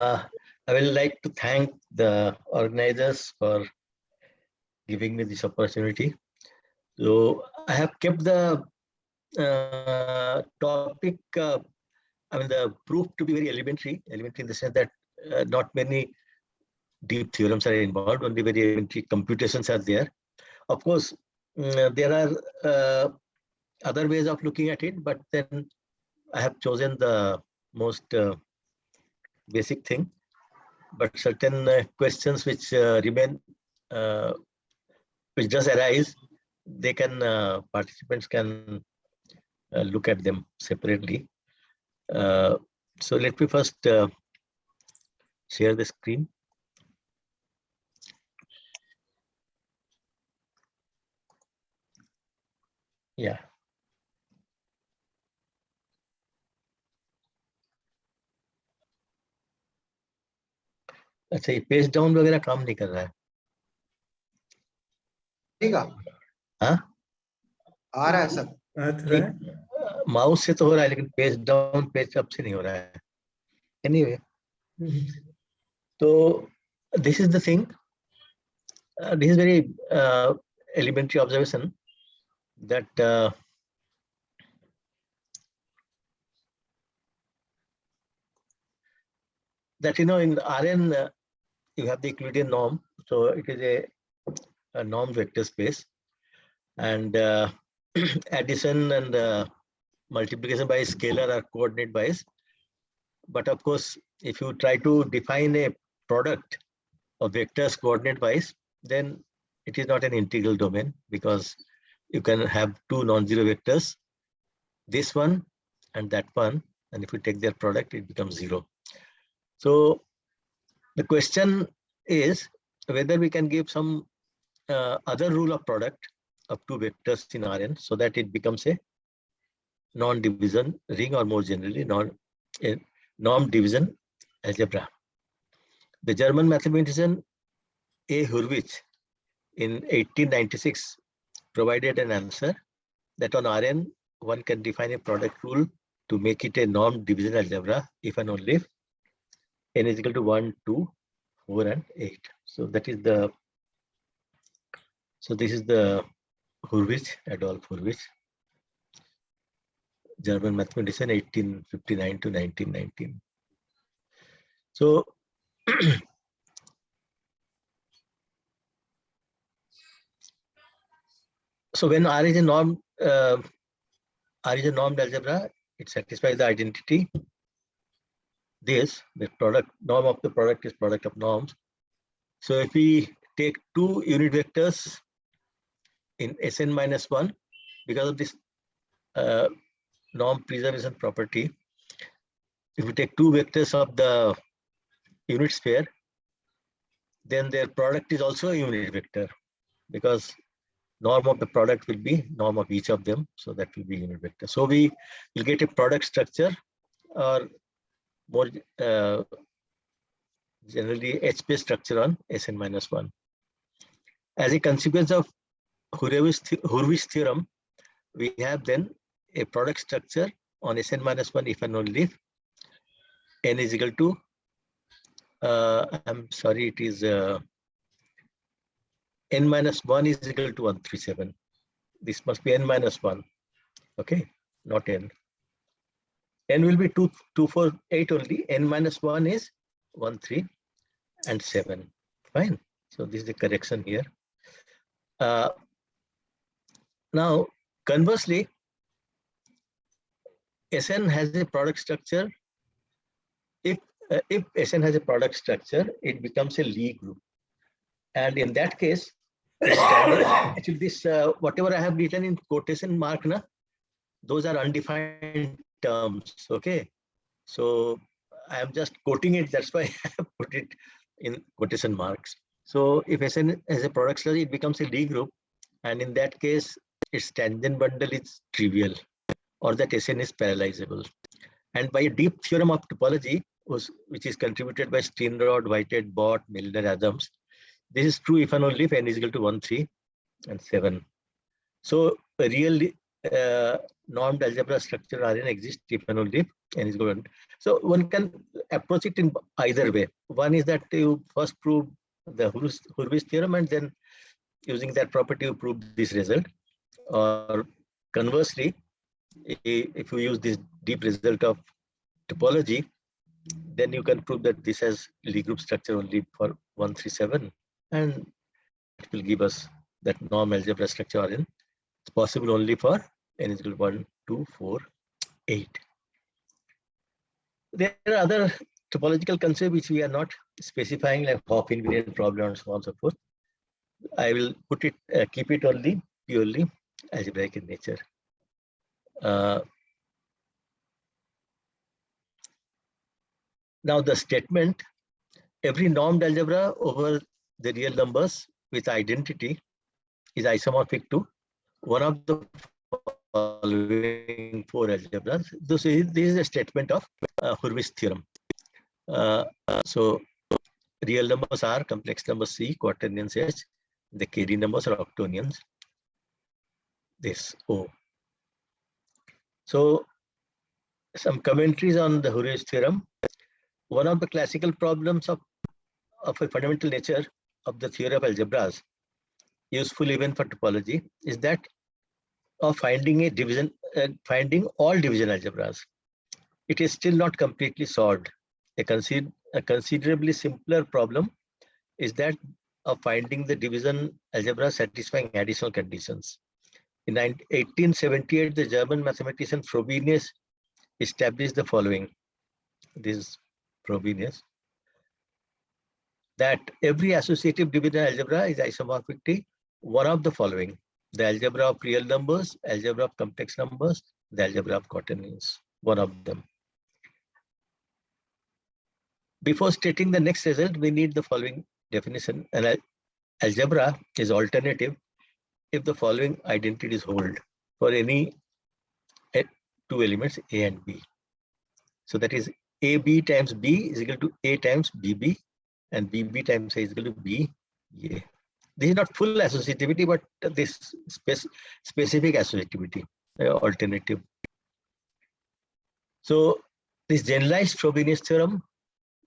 I will like to thank the organizers for giving me this opportunity. So I have kept the topic, the proof to be very elementary in the sense that not many deep theorems are involved, only very elementary computations are there. Of course, there are other ways of looking at it, but then I have chosen the most basic thing. But certain questions which remain, which does arise, they can participants can look at them separately. So let me first share the screen. Yeah. अच्छा, ये page down वगैरह काम नहीं कर रहा है? हाँ, आ रहा है सर। माउस से तो हो रहा है, लेकिन पेज डाउन पेज अप से नहीं हो रहा है. एनीवे, तो this is the thing. This is very elementary observation that in Rn you have the Euclidean norm, so it is a norm vector space, and addition and multiplication by scalar are coordinate wise. But of course, if you try to define a product of vectors coordinate wise, then it is not an integral domain, because you can have two non-zero vectors, this one and that one, and if you take their product, it becomes zero. So the question is whether we can give some other rule of product of two vectors in Rn so that it becomes a non-division ring, or more generally norm division algebra. The German mathematician A. Hurwitz in 1896 provided an answer that on Rn one can define a product rule to make it a norm division algebra if and only if n is equal to 1, 2, 4, and 8. So that is the, so this is the Hurwitz, Adolf Hurwitz, German mathematician, 1859 to 1919. So so when R is a norm, R is a normed algebra, it satisfies the identity. This, the product norm of the product is product of norms. So if we take two unit vectors in Sn minus 1, because of this norm preservation property, if we take two vectors of the unit sphere, then their product is also a unit vector, because norm of the product will be norm of each of them, so that will be unit vector. So we will get a product structure, or more generally H-based structure on Sn minus 1. As a consequence of Hurwitz theorem, we have then a product structure on Sn minus 1 if and only if n is equal to, I'm sorry, it is n minus 1 is equal to 137. This must be n minus 1, okay, not n. N will be 2, 2, 4, 8 only. N minus 1 is 1, 3, and 7. Fine. So this is the correction here. Now, conversely, Sn has a product structure. If Sn has a product structure, it becomes a Lie group, and in that case, actually this whatever I have written in quotation mark, na, those are undefined terms. Okay, so I am just quoting it. That's why I have put it in quotation marks. So if Sn has a product structure, it becomes a Lie group, and in that case, its tangent bundle is trivial, or that Sn is parallelizable. And by a deep theorem of topology, which is contributed by Steenrod, Whitehead, Bott, Milner, Adams, this is true if and only if n is equal to 1, 3, and 7. So a real normed algebra structure Rn exists if and only if n is equal to 1. So one can approach it in either way. One is that you first prove the Hurwitz theorem, and then using that property you prove this result. Or conversely, if you use this deep result of topology, then you can prove that this has Lie group structure only for 137, and it will give us that norm algebra structure Rn. It's possible only for n is equal to 1, 2, 4, 8. There are other topological concepts which we are not specifying, like Hopf invariant problem and so on and so forth. I will put it, keep it only purely algebraic in nature. Now the statement, every normed algebra over the real numbers with identity is isomorphic to one of the following 4 algebras. This is a statement of Hurwitz theorem. So real numbers are complex numbers C, quaternions H, the Cayley numbers are octonions, this O. So some commentaries on the Hurwitz theorem. One of the classical problems of a fundamental nature of the theory of algebras, useful even for topology, is that of finding a division, finding all division algebras. It is still not completely solved. A considerably simpler problem is that of finding the division algebra satisfying additional conditions. In 1878, the German mathematician Frobenius established the following. This is Frobenius. That every associative division algebra is isomorphic to one of the following: the algebra of real numbers, algebra of complex numbers, the algebra of quaternions, one of them. Before stating the next result, we need the following definition. An algebra is alternative if the following identities hold for any 2 elements A and B. So that is AB times B is equal to A times BB, and BB times A is equal to B. Yeah. This is not full associativity, but this specific associativity, alternative. So this generalized Frobenius theorem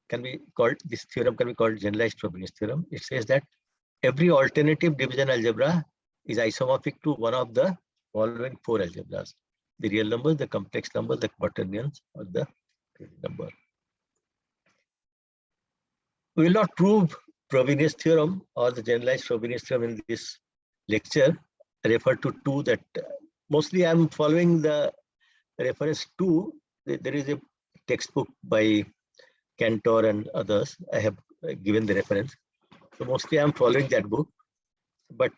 can be called, this theorem can be called generalized Frobenius theorem. It says that every alternative division algebra is isomorphic to one of the following 4 algebras: the real numbers, the complex numbers, the quaternions, or the number. We will not prove Frobenius theorem or the generalized Frobenius theorem in this lecture. I refer to 2 that mostly I am following the reference to. There is a textbook by Cantor and others. I have given the reference. So mostly I am following that book. But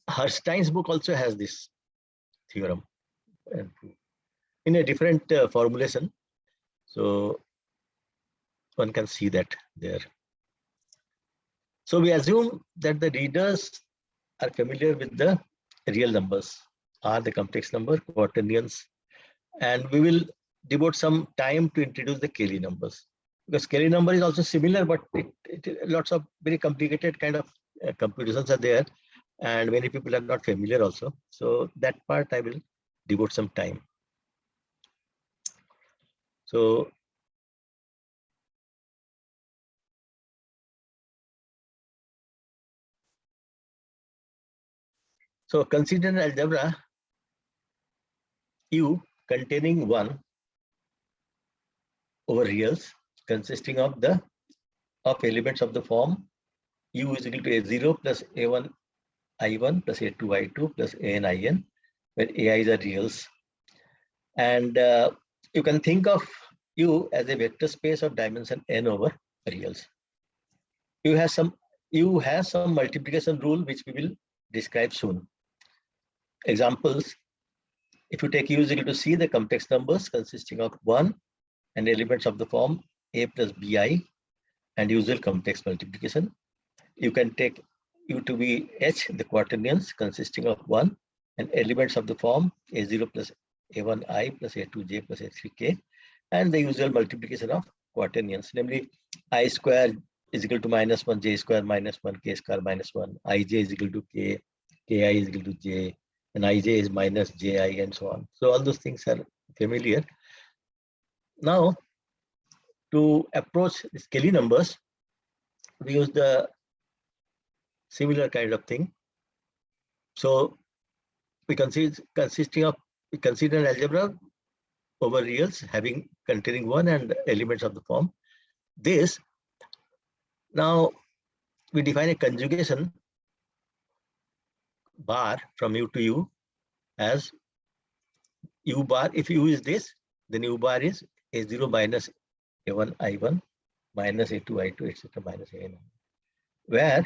Herstein's book also has this theorem in a different formulation. So one can see that there. So we assume that the readers are familiar with the real numbers, or the complex number, quaternions, and we will devote some time to introduce the Cayley numbers. Because Cayley number is also similar, but lots of very complicated kind of computations are there, and many people are not familiar also. So that part I will devote some time. So consider an algebra U containing 1 over reals consisting of elements of the form U is equal to A0 plus A1 I1 plus A2 I2 plus AN IN, where AIs are reals. And you can think of U as a vector space of dimension n over reals. U has some multiplication rule which we will describe soon. Examples: if you take U is equal to C, the complex numbers consisting of 1 and elements of the form A plus BI and usual complex multiplication. You can take U to be H, the quaternions consisting of 1 and elements of the form A0 plus A1I plus A2J plus A3K, and the usual multiplication of quaternions, namely I square is equal to -1, J square -1, K square -1, Ij is equal to K, Ki is equal to J, and Ij is minus Ji, and so on. So all those things are familiar. Now, to approach the Kelly numbers, we use the similar kind of thing. So we consider an algebra over reals containing 1 and elements of the form this. Now we define a conjugation bar from U to U as U bar. If U is this, then U bar is A0 minus A1 I1 minus A2 I2 etc. minus AN, where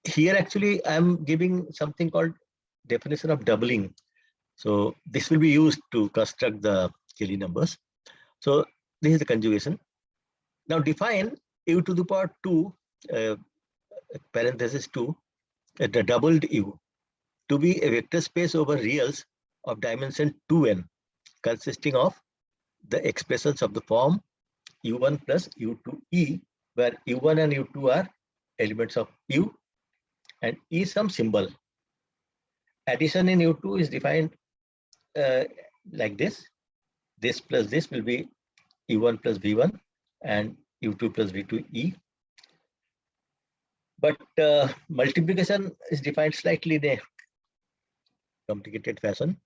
here actually I'm giving something called definition of doubling. So this will be used to construct the Kelly numbers. So this is the conjugation. Now define U to the power 2 parenthesis 2 the doubled U to be a vector space over reals of dimension 2n consisting of the expressions of the form U1 plus U2E, where U1 and U2 are elements of U and E some symbol. Addition in U2 is defined like this. This plus this will be U1 plus V1 and U2 plus V2E. But multiplication is defined slightly in a complicated fashion.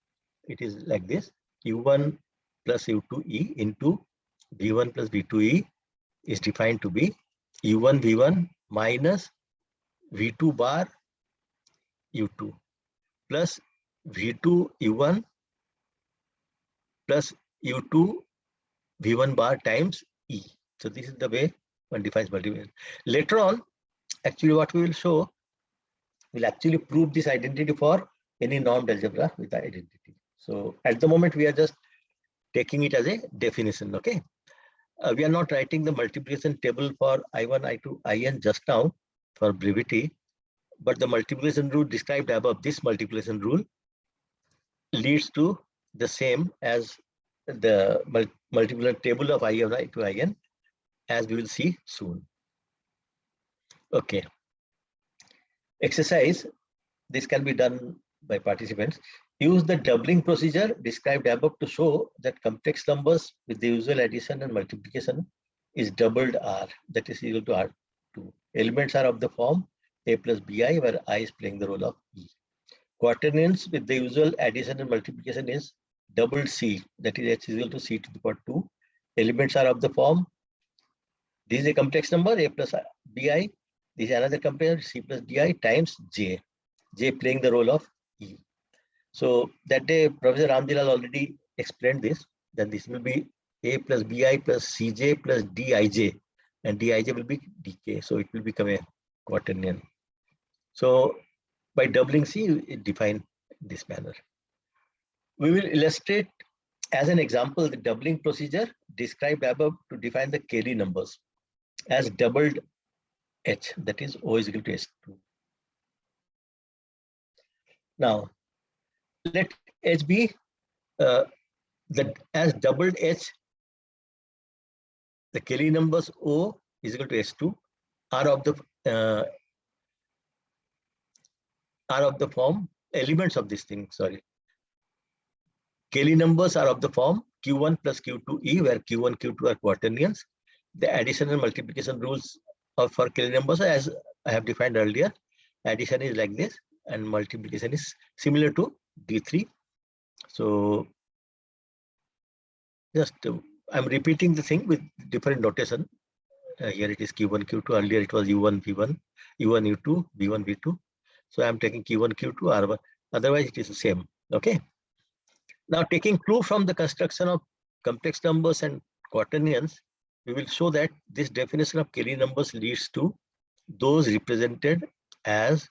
It is like this: U1 plus U2E into V1 plus V2E is defined to be U1 V1 minus V2 bar U2 plus V2 U1 plus U2 V1 bar times E. So this is the way one defines multiplication. Later on, actually what we will show will actually prove this identity for any normed algebra with the identity. So at the moment we are just taking it as a definition. Okay, we are not writing the multiplication table for I1, I2, In just now for brevity, but the multiplication rule described above, this multiplication rule leads to the same as the multiplication table of I1, I2, In, as we will see soon. Okay. Exercise, this can be done by participants. Use the doubling procedure described above to show that complex numbers with the usual addition and multiplication is doubled R, that is equal to R2. Elements are of the form A plus BI, where I is playing the role of E. Quaternions with the usual addition and multiplication is doubled C, that is H is equal to C to the power 2. Elements are of the form, this is a complex number A plus BI, this is another complex number C plus DI times J, J playing the role of E. So that day Professor Ramjilal already explained this, that this will be A plus BI plus CJ plus DIJ, and DIJ will be DK, so it will become a quaternion. So by doubling C, it define this manner. We will illustrate as an example the doubling procedure described above to define the Kelly numbers as doubled H, that is O is equal to S2. Now, let H be as doubled H, the Kelly numbers O is equal to S2 are of the form, elements of this thing, sorry. Kelly numbers are of the form Q1 plus Q2E, where Q1, Q2 are quaternions. The addition and multiplication rules for Kelly numbers, as I have defined earlier, addition is like this and multiplication is similar to D3. So just I'm repeating the thing with different notation. Here it is Q1, Q2. Earlier it was U1, V1, U1, U2, V1, V2. So I'm taking Q1, Q2, R1. Otherwise it is the same. Okay. Now taking clue from the construction of complex numbers and quaternions, we will show that this definition of Kelly numbers leads to those represented as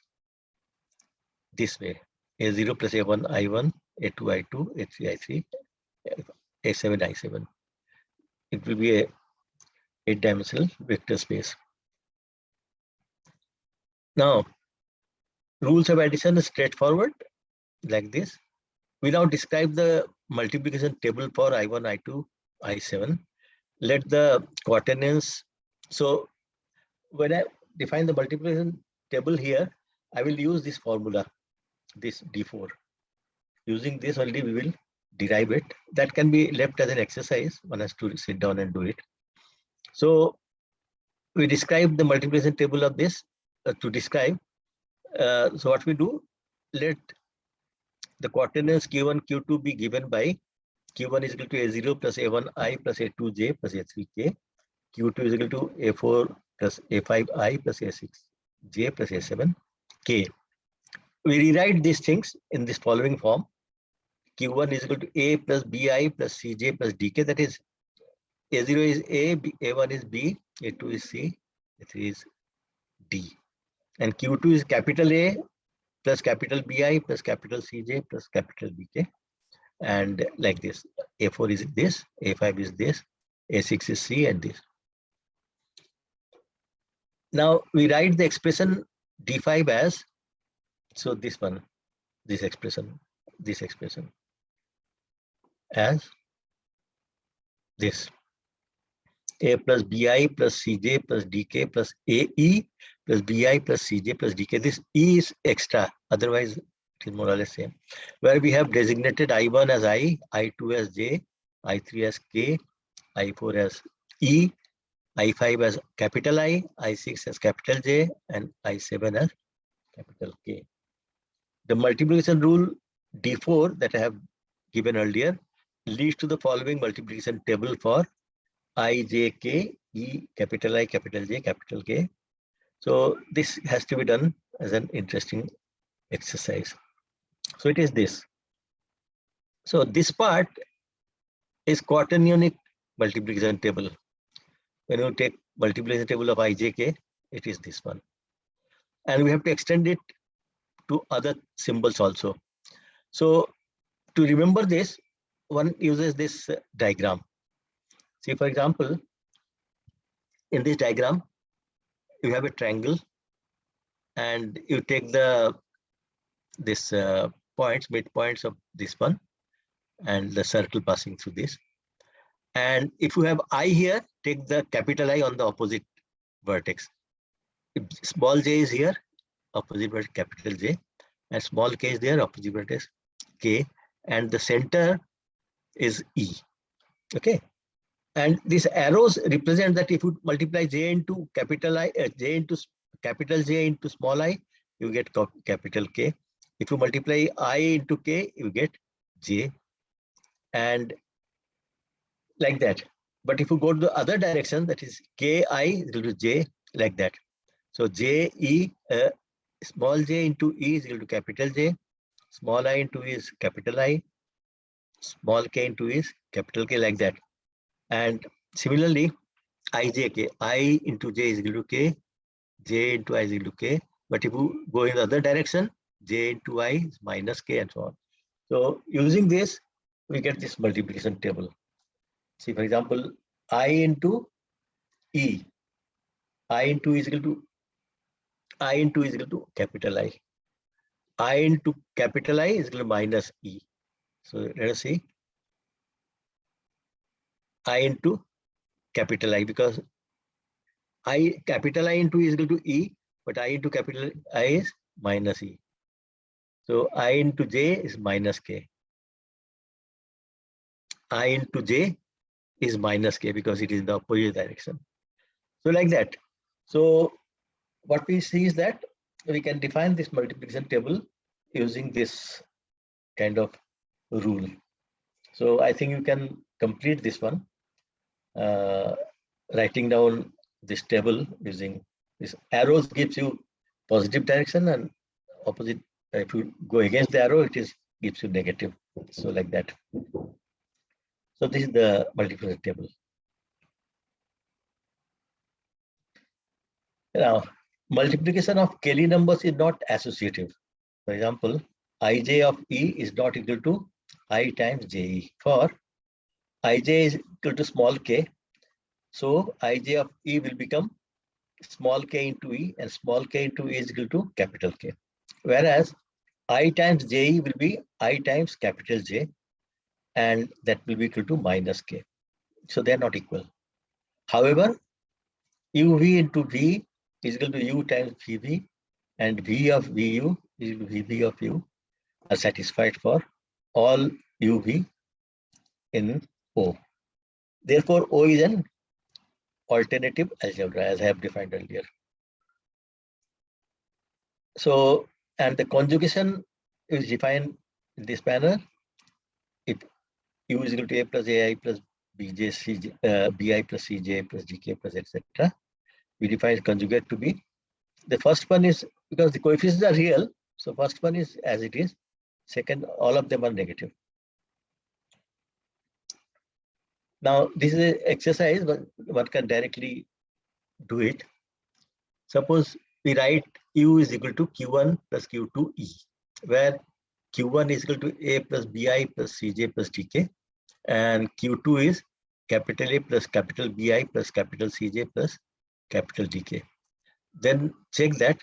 this way: A0 plus A1 I1, A2 I2, A3 I3, A7 I7. It will be a 8-dimensional vector space. Now, rules of addition is straightforward like this. We now describe the multiplication table for I1, I2, I7. Let the quaternions. So when I define the multiplication table here, I will use this formula, this D4. Using this only we will derive it. That can be left as an exercise. One has to sit down and do it. So we describe the multiplication table of this to describe. So what we do, let the quaternions Q1, Q2 be given by Q1 is equal to A0 plus A1I plus A2J plus A3K. Q2 is equal to A4 plus A5I plus A6J plus A7K. We rewrite these things in this following form. Q1 is equal to A plus BI plus CJ plus DK. That is, A0 is A, A1 is B, A2 is C, A3 is D. And Q2 is capital A plus capital BI plus capital CJ plus capital BK. And like this, A4 is this, A5 is this, A6 is C, and this. Now we write the expression D5 as, so this one, this expression as this: A plus BI plus CJ plus DK plus AE plus BI plus CJ plus DK. This E is extra, otherwise it is more or less same. Where we have designated I1 as I, I2 as J, I3 as K, I4 as E, I5 as capital I, I6 as capital J, and I7 as capital K. The multiplication rule D4 that I have given earlier leads to the following multiplication table for I, J, K, E, capital I, capital J, capital K. So this has to be done as an interesting exercise. So it is this. So this part is quaternionic multiplication table. When you take multiplication table of I, J, K, it is this one. And we have to extend it to other symbols also. So to remember this, one uses this diagram. See, for example, in this diagram, you have a triangle, and you take this points, midpoints of this one, and the circle passing through this. And if you have I here, take the capital I on the opposite vertex. If small j is here, opposite vertex capital J, and small k is there, opposite vertex K, and the center is E. Okay. And these arrows represent that if you multiply J into capital I, J into capital J into small I, you get capital K. If you multiply I into K, you get J, and like that. But if you go to the other direction, that is Ki is equal to J, like that. So J, E, small j into E is equal to capital J, small I into E is capital I, small k into E is capital K, like that. And similarly, IJK, I into J is equal to K, J into I is equal to K. But if you go in the other direction, J into I is minus K, and so on. So using this, we get this multiplication table. See, for example, I into E, I into E is equal to I into E is equal to capital I. I into capital I is equal to minus E. So let us see. I into capital I, because I capital I into E is equal to E, but I into capital I is minus E. So I into J is minus K. I into J is minus K because it is in the opposite direction. So like that. So what we see is that we can define this multiplication table using this kind of rule. So I think you can complete this one, writing down this table using this arrows gives you positive direction, and opposite, if you go against the arrow, it is gives you negative. So like that. So this is the multiplication table. Now, multiplication of Kelly numbers is not associative. For example, Ij of E is not equal to I times Je. For Ij is equal to small k, so Ij of E will become small k into E, and small k into E is equal to capital K. Whereas I times Je will be I times capital J, and that will be equal to minus K. So they are not equal. However, UV into V is equal to U times VV, and V of VU is equal to VV of U are satisfied for all UV in O. Therefore, O is an alternative algebra, as I have defined earlier. So, and the conjugation is defined in this manner. If U is equal to A plus AI plus BJ, CJ, BI plus CJ plus GK plus etc. We define conjugate to be, the first one is, because the coefficients are real, so first one is as it is. Second, all of them are negative. Now, this is an exercise, but one can directly do it. Suppose we write U is equal to Q1 plus Q2E, where Q1 is equal to A plus BI plus CJ plus TK, and Q2 is capital A plus capital BI plus capital CJ plus capital TK. Then check that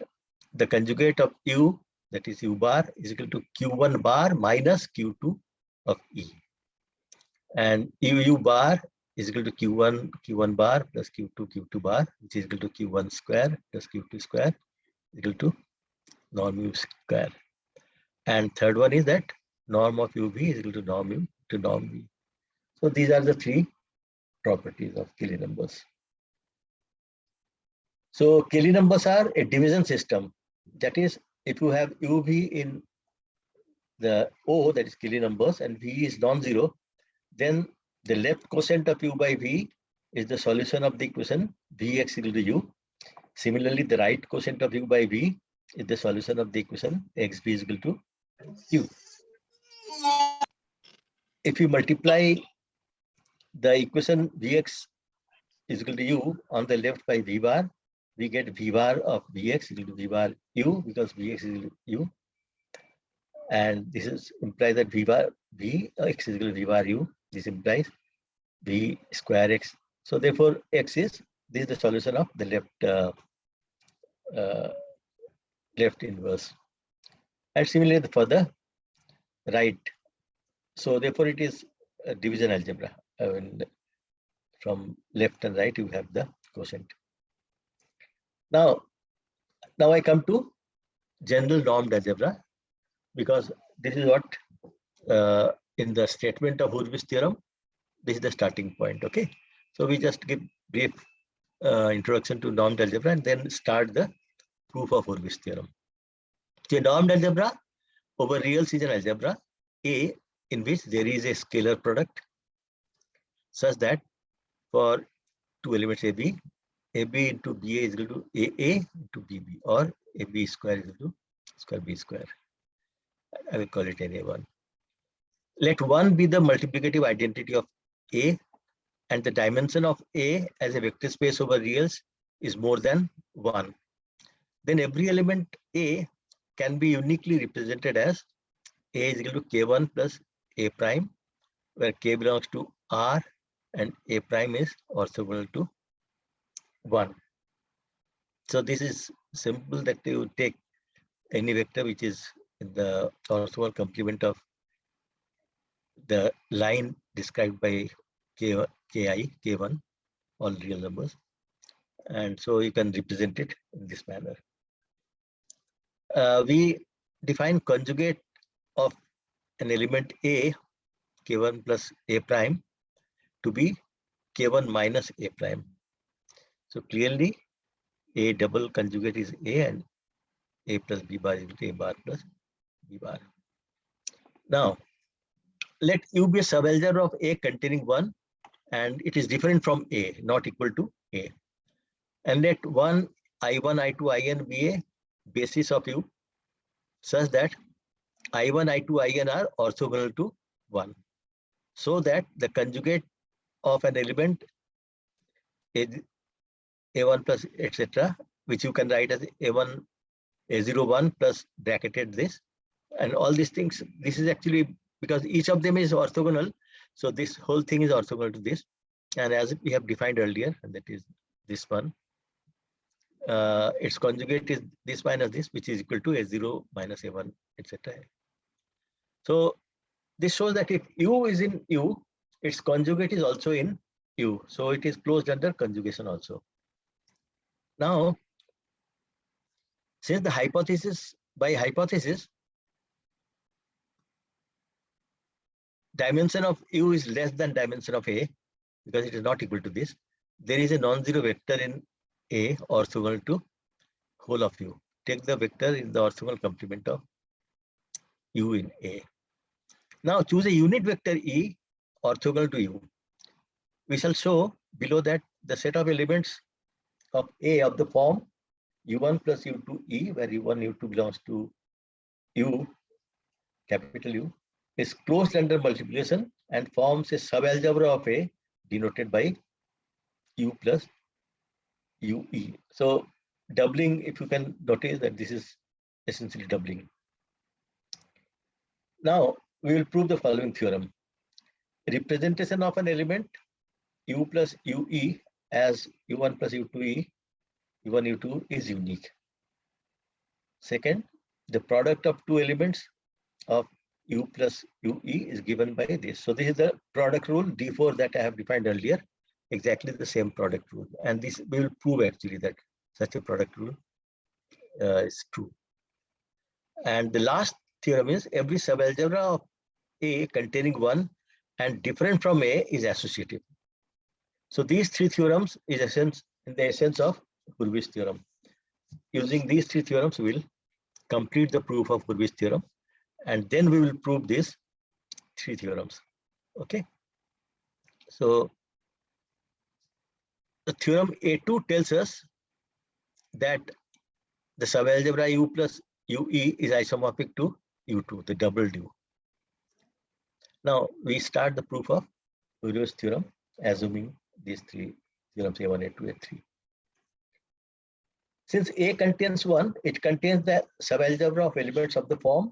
the conjugate of U, that is U bar, is equal to Q1 bar minus Q2 of E. And U bar is equal to Q1 bar plus Q2 bar, which is equal to Q1 square plus Q2 square equal to norm U square. And third one is that norm of UV is equal to norm U to norm V. So these are the three properties of Cayley numbers. So Cayley numbers are a division system. That is, if you have UV in the O, that is Cayley numbers, and V is non-zero, then the left quotient of U by V is the solution of the equation Vx equal to U. Similarly, the right quotient of U by V is the solution of the equation Xv is equal to U. If you multiply the equation Vx is equal to U on the left by V bar, we get V bar of Vx equal to V bar U, because Vx is equal to U. And this is implies that V bar X is equal to V bar U. This implies V square X. So therefore, X is, this is the solution of the left inverse. And similarly for the right. So therefore it is a division algebra. From left and right, you have the quotient. Now I come to general normed algebra, because this is what in the statement of Hurwitz theorem, this is the starting point. Okay, so we just give brief introduction to normed algebra and then start the proof of Hurwitz theorem. So normed algebra over reals is an algebra A in which there is a scalar product such that for two elements AB into BA is equal to AA into BB, or AB square is equal to square B square. I will call it NA1. Let 1 be the multiplicative identity of A, and the dimension of A as a vector space over reals is more than 1. Then every element A can be uniquely represented as A is equal to K1 plus A prime, where K belongs to R and A prime is orthogonal to 1. So this is simple, that you take any vector which is in the orthogonal complement of the line described by Ki, K1, all real numbers. And so you can represent it in this manner. We define conjugate of an element A, K1 plus A prime, to be K1 minus A prime. So clearly, A double conjugate is A, and A plus B bar is equal to A bar plus B bar. Now, let U be a subalgebra of A containing 1, and it is different from A, not equal to A. And let I1, I2, In be a basis of U such that I1, I2, In are orthogonal to 1, so that the conjugate of an element A1 plus etc., which you can write as A1, A01 plus bracketed this, and all these things, this is actually because each of them is orthogonal, so this whole thing is orthogonal to this. And as we have defined earlier, and that is this one, its conjugate is this minus this, which is equal to A0 minus A1, etc. So this shows that if U is in U, its conjugate is also in U. So it is closed under conjugation also. Now, since the hypothesis, by hypothesis, dimension of U is less than dimension of A because it is not equal to this, there is a non-zero vector in A orthogonal to whole of U. Take the vector in the orthogonal complement of U in A. Now choose a unit vector E orthogonal to U. We shall show below that the set of elements of A of the form U1 plus U2E, where U1, U2 belongs to U, capital U, is closed under multiplication and forms a subalgebra of A denoted by U plus UE. So doubling, if you can notice that this is essentially doubling. Now we will prove the following theorem. Representation of an element U plus UE as U1 plus U2E, U1, U2 is unique. Second, the product of two elements of U plus UE is given by this. So this is the product rule D4 that I have defined earlier, exactly the same product rule. And this will prove actually that such a product rule is true. And the last theorem is every subalgebra of A containing 1 and different from A is associative. So these three theorems is in the essence of Hurwitz theorem. Using these three theorems, we will complete the proof of Hurwitz theorem, and then we will prove these three theorems. Okay. So the theorem A2 tells us that the subalgebra U plus UE is isomorphic to U2, the doubled U. Now we start the proof of Hurwitz theorem, assuming these three theorems A1, A2, A3. Since A contains 1, it contains the subalgebra of elements of the form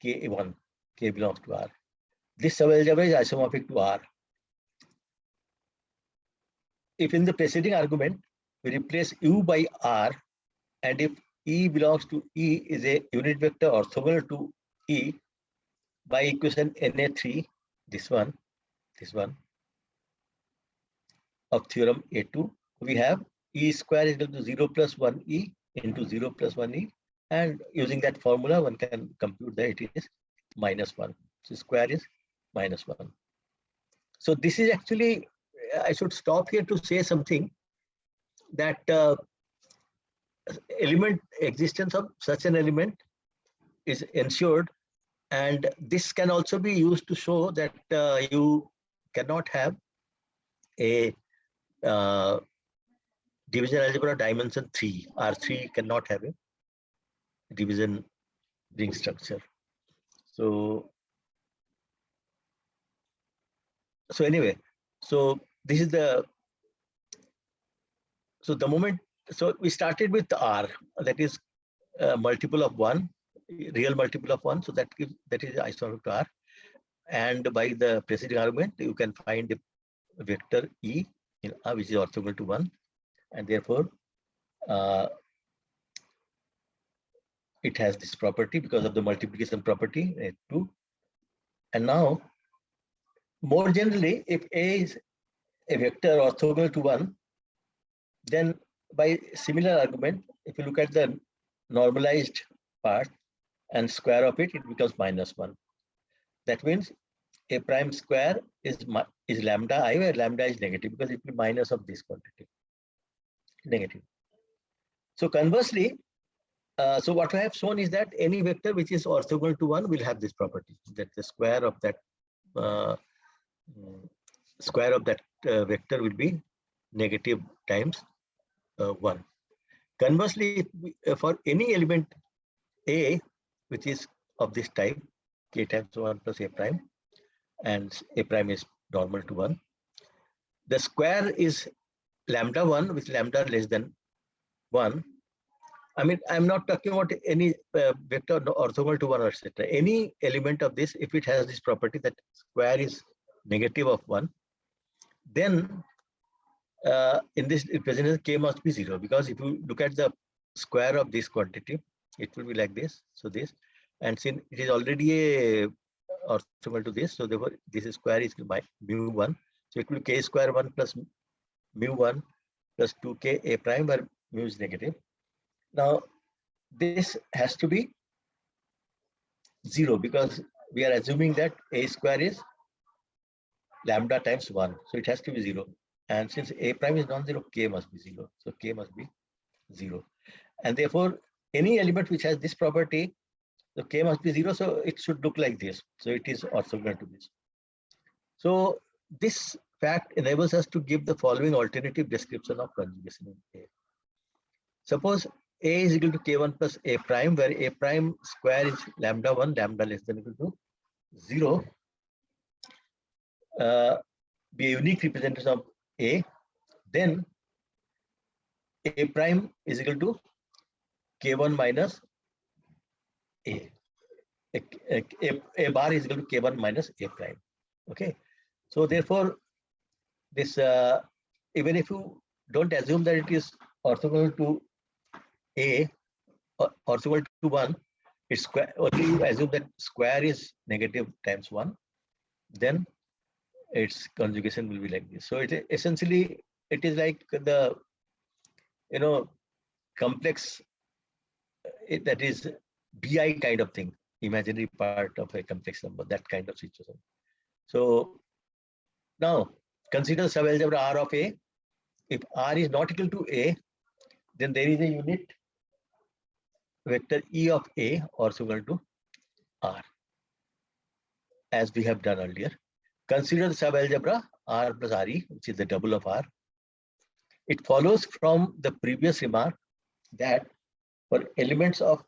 K1, K belongs to R. This subalgebra is isomorphic to R. If in the preceding argument we replace U by R, and if E belongs to E is a unit vector orthogonal to E by equation Na3, this one of theorem A2, we have E square is equal to 0 plus 1E into 0 plus 1E, and using that formula one can compute that it is minus 1. So square is minus 1. So this is actually, I should stop here to say something that element existence of such an element is ensured, and this can also be used to show that you cannot have a division algebra dimension 3. R3 cannot have a division ring structure. So anyway, so this is the, so the moment, so we started with R, that is multiple of 1, real multiple of 1, so that is isomorphic to R. And by the preceding argument, you can find a vector E in R which is orthogonal to 1, and therefore it has this property because of the multiplication property 2. And now, more generally, if A is a vector orthogonal to 1, then by similar argument, if you look at the normalized part and square of it, it becomes minus 1. That means A prime square is lambda I, where lambda is negative because it will be minus of this quantity, negative. So conversely, so what I have shown is that any vector which is orthogonal to 1 will have this property, that the square of that vector will be negative times 1. Conversely, for any element A which is of this type, K times 1 plus A prime, and A prime is normal to 1, the square is lambda 1 with lambda less than 1. I mean, I'm not talking about any vector orthogonal to 1 or etc. Any element of this, if it has this property that square is negative of 1, then in this representation K must be 0, because if you look at the square of this quantity, it will be like this. So this, and since it is already a orthogonal to this, so therefore this square is by mu 1. So it will be K square 1 plus mu 1 plus 2K A prime, where mu is negative. Now this has to be 0 because we are assuming that A square is lambda times 1. So it has to be 0. And since A prime is non-zero, K must be 0. So K must be 0. And therefore, any element which has this property, the K must be 0. So it should look like this. So it is orthogonal to this. So this fact enables us to give the following alternative description of conjugation in A. Suppose A is equal to K1 plus A prime, where A prime square is lambda 1, lambda less than equal to 0. Be a unique representation of A, then A prime is equal to K1 minus A. A bar is equal to K1 minus A prime. Okay. So therefore, this even if you don't assume that it is orthogonal to A or orthogonal to 1, it's square. Only you assume that square is negative times 1, then its conjugation will be like this. So it essentially it is like the complex that is BI kind of thing, imaginary part of a complex number, that kind of situation. So now consider subalgebra R of A. If R is not equal to A, then there is a unit vector E of A orthogonal to R, as we have done earlier. Consider the subalgebra R plus RE, which is the double of R. It follows from the previous remark that for elements of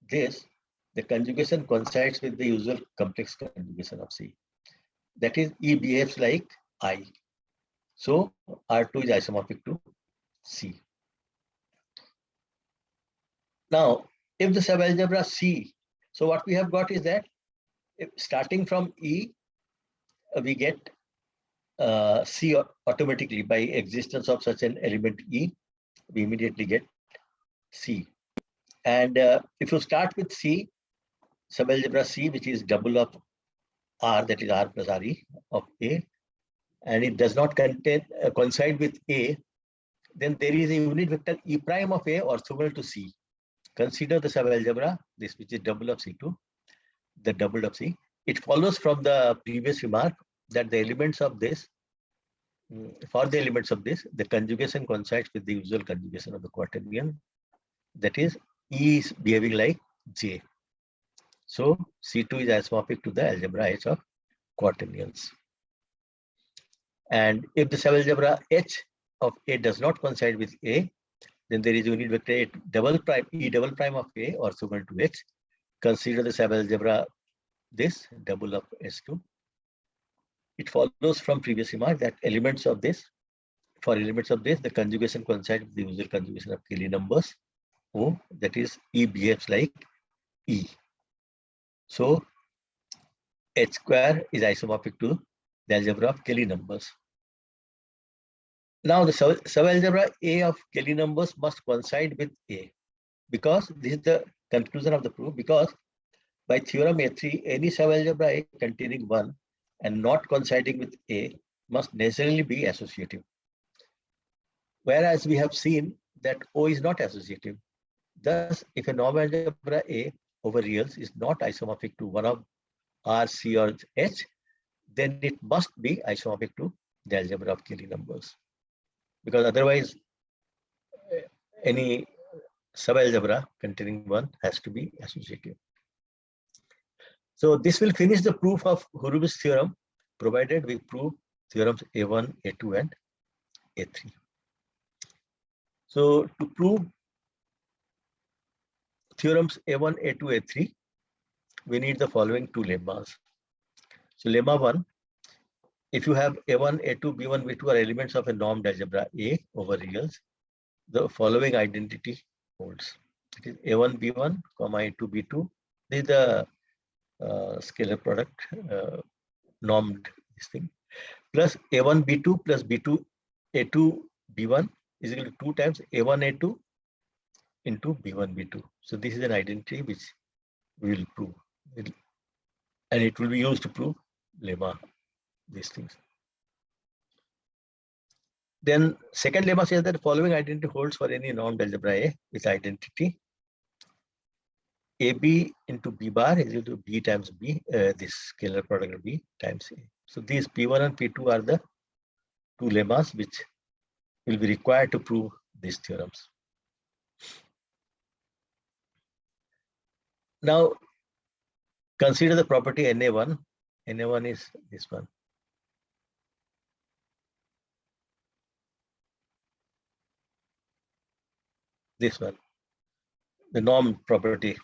this, the conjugation coincides with the usual complex conjugation of C. That is, E behaves like I. So R2 is isomorphic to C. Now, if the subalgebra C, so what we have got is that starting from E, we get C automatically by existence of such an element E, we immediately get C. And if you start with C, subalgebra C, which is double of R, that is R plus RE of A, and it does not contain coincide with A, then there is a unit vector E prime of A orthogonal to C. Consider the subalgebra, this which is double of C2, the double of C. It follows from the previous remark that the elements of this, for the elements of this, the conjugation coincides with the usual conjugation of the quaternion. That is, E is behaving like J. So C2 is isomorphic to the algebra H of quaternions. And if the subalgebra H of A does not coincide with A, then there is unit vector E double prime of A orthogonal to H. Consider the subalgebra this double of S2. It follows from previous remark that elements of this, for elements of this, the conjugation coincides with the usual conjugation of Cayley numbers. O, that is, E behaves like E. So H square is isomorphic to the algebra of Cayley numbers. Now the subalgebra A of Cayley numbers must coincide with A, because this is the conclusion of the proof, because by theorem A3, any subalgebra A containing 1 and not coinciding with A must necessarily be associative. Whereas we have seen that O is not associative. Thus, if a norm algebra A over reals is not isomorphic to one of R, C, or H, then it must be isomorphic to the algebra of Cayley numbers. Because otherwise, any subalgebra containing 1 has to be associative. So this will finish the proof of Hurwitz theorem, provided we prove theorems A1, A2, and A3. So to prove theorems A1, A2, A3, we need the following two lemmas. So lemma 1, if you have A1, A2, B1, B2 are elements of a normed algebra A over reals, the following identity holds. It is A1, B1, comma A2, B2. This is the scalar product normed this thing, plus A1, B2 plus B2, A2, B1 is equal to 2 times A1, A2 into B1, B2. So this is an identity which we will prove. And it will be used to prove lemma, these things. Then second lemma says that the following identity holds for any normed algebra A with identity AB into B bar is equal to B times B, this scalar product of B times A. So these P1 and P2 are the two lemmas which will be required to prove these theorems. Now, consider the property Na1. Na1 is this one. This one, the norm property.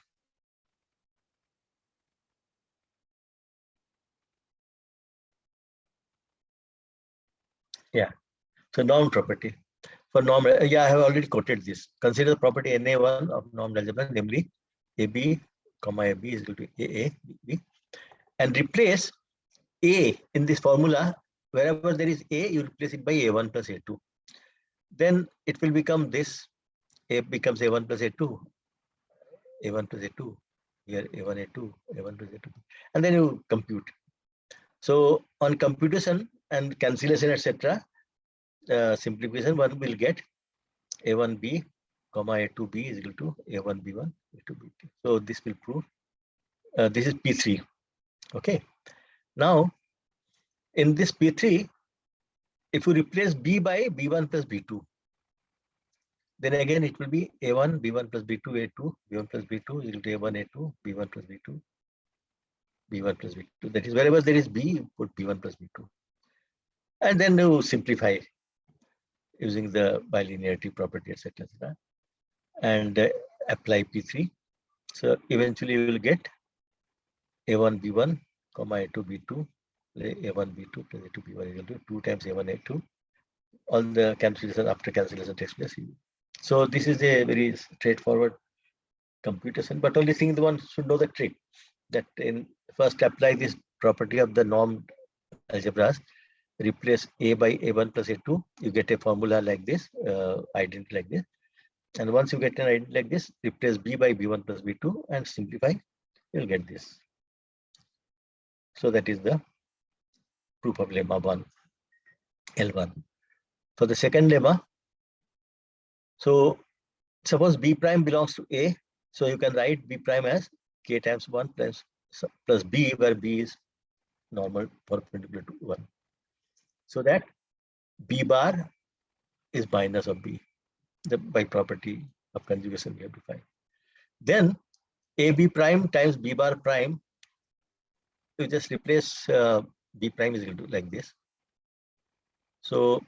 Yeah, so norm property. For norm, yeah, I have already quoted this. Consider the property Na1 of normed algebra, namely AB, comma AB is equal to AA, B, and replace A in this formula. Wherever there is A, you replace it by A1 plus A2. Then it will become this. A becomes A1 plus A2, A1 plus A2, here A1, A2, A1 plus A2, and then you compute. So on computation and cancellation, etc., simplification, one will get A1B, comma A2B is equal to A1B1, A2B2. So this will prove this is P3. Okay. Now, in this P3, if you replace B by B1 plus B2, then again it will be A1, B1 plus B2, A2, B1 plus B2 is equal to A1, A2, B1 plus B2, B1 plus B2. That is, wherever there is B, you put B1 plus B2. And then you simplify using the bilinearity property, etc. And apply P3. So eventually you will get A1, B1, comma A2, B2, A1, B2 plus A2, B1 equal to 2 times A1, A2. All the cancellation after cancellation takes place. So this is a very straightforward computation, but only thing the one should know the trick that in first apply this property of the normed algebras, replace A by A1 plus A2, you get a formula like this, identity like this. And once you get an identity like this, replace B by B1 plus B2 and simplify, you'll get this. So that is the proof of lemma 1, L1. For the second lemma, so suppose B prime belongs to A, so you can write B prime as K times 1 plus B, where B is normal perpendicular to 1. So that B bar is minus of B, by property of conjugation we have defined. Then AB prime times B bar prime, you just replace B prime is equal to like this. So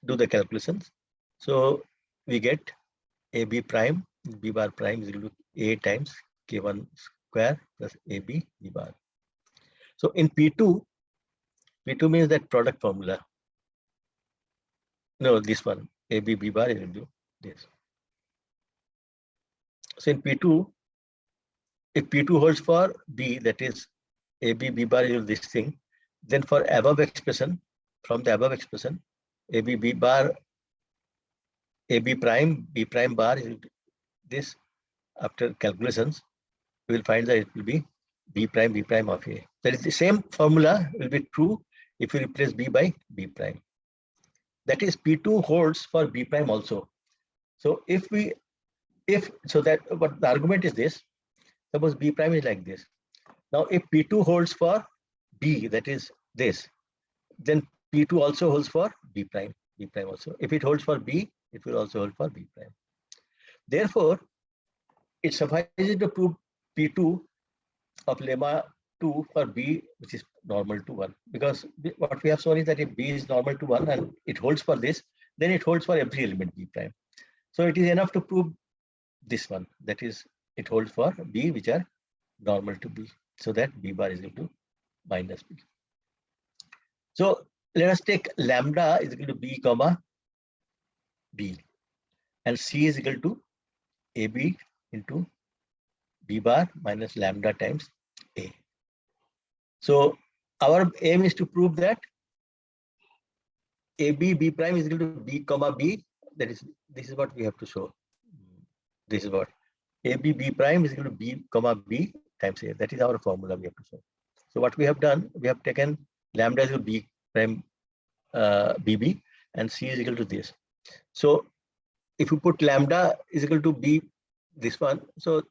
do the calculations. So we get AB prime, B bar prime is equal to A times K1 square plus AB B bar. So in P2 means that product formula. No, this one, AB B bar is equal to this. So in P2, if P2 holds for B, that is AB B bar is this thing, then for above expression, from the above expression, AB B bar, AB prime, B prime bar is this. After calculations, we will find that it will be B prime of A. That is the same formula will be true if you replace B by B prime. That is P2 holds for B prime also. So but the argument is this, suppose B prime is like this. Now if P2 holds for B, that is this, then P2 also holds for B prime also. If it holds for B, it will also hold for B prime. Therefore, it suffices to prove P2 of lemma 2 for B, which is normal to 1. Because what we have shown is that if B is normal to 1 and it holds for this, then it holds for every element B prime. So it is enough to prove this one, that is, it holds for B which are normal to B. So that B bar is equal to minus B. So let us take lambda is equal to B comma B, and C is equal to AB into B bar minus lambda times A. So our aim is to prove that AB B prime is equal to B comma B. That is, this is what we have to show. This is what AB B prime is equal to B comma B times A. That is our formula we have to show. So what we have done, we have taken lambda is equal to B prime BB and C is equal to this. So if you put lambda is equal to B, this one, so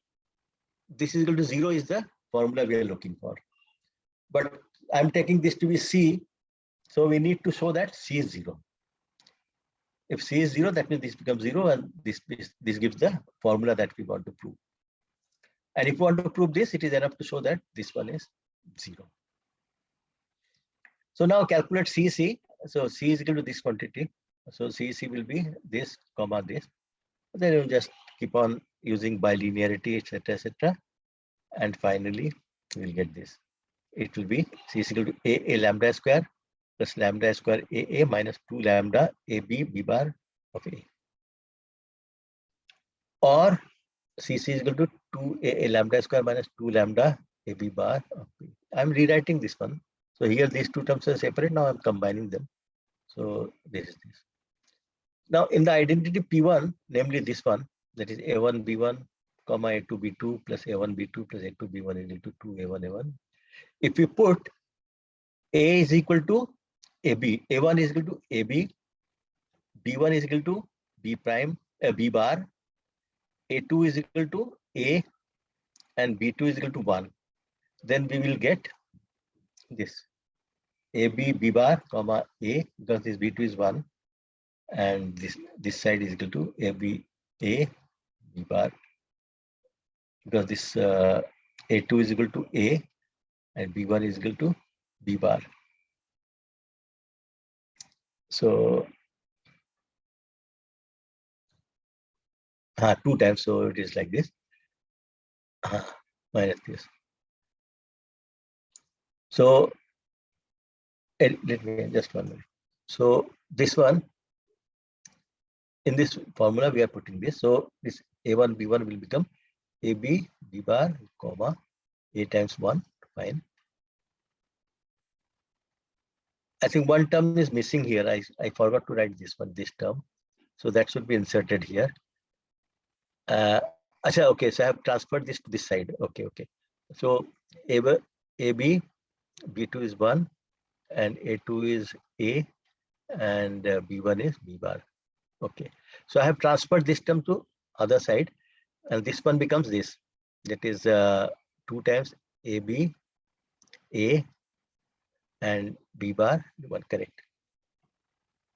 this is equal to 0 is the formula we are looking for. But I'm taking this to be C. So we need to show that C is 0. If C is 0, that means this becomes 0, and this gives the formula that we want to prove. And if you want to prove this, it is enough to show that this one is 0. So now calculate CC. So C is equal to this quantity. So CC will be this, comma this. Then you just keep on using bilinearity, etc., etc. And finally, we'll get this. It will be C is equal to A lambda square plus lambda square AA minus 2 lambda AB B bar of A. Or CC is equal to 2A lambda square minus 2 lambda AB bar of B. I'm rewriting this one. So here these two terms are separate. Now I'm combining them. So this is this. Now in the identity P1, namely this one, that is A1 B1 comma A2 B2 plus A1 B2 plus A2 B1 is equal to 2 A1 A1. If we put A is equal to AB, A1 is equal to AB, B1 is equal to B prime, B bar, A2 is equal to A, and B2 is equal to 1, then we will get this AB B bar comma A, because this B2 is 1, and this side is equal to AB A B bar, because this A2 is equal to A and B1 is equal to B bar. So 2 times, so it is like this, minus this. So let me just 1 minute. So this one, in this formula we are putting this. So this A1 B1 will become AB B bar comma A times 1. Fine. I think one term is missing here. I forgot to write this one, this term. So that should be inserted here. Okay, so I have transferred this to this side. Okay. So AB, B2 is 1, and A2 is A, and B1 is B bar. Okay. So I have transferred this term to other side, and this one becomes this. That is 2 times AB, A, and B bar, B1, correct.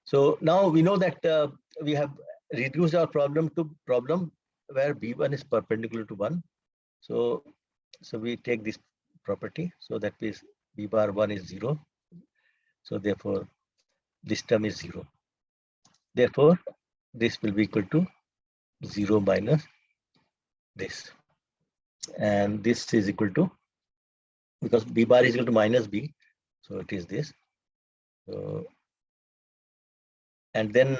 So now we know that we have reduced our problem to problem where B1 is perpendicular to 1. So we take this property. So that means B bar 1 is 0. So therefore, this term is 0. Therefore, this will be equal to 0 minus this. And this is equal to, because B bar is equal to minus B, so it is this. So, and then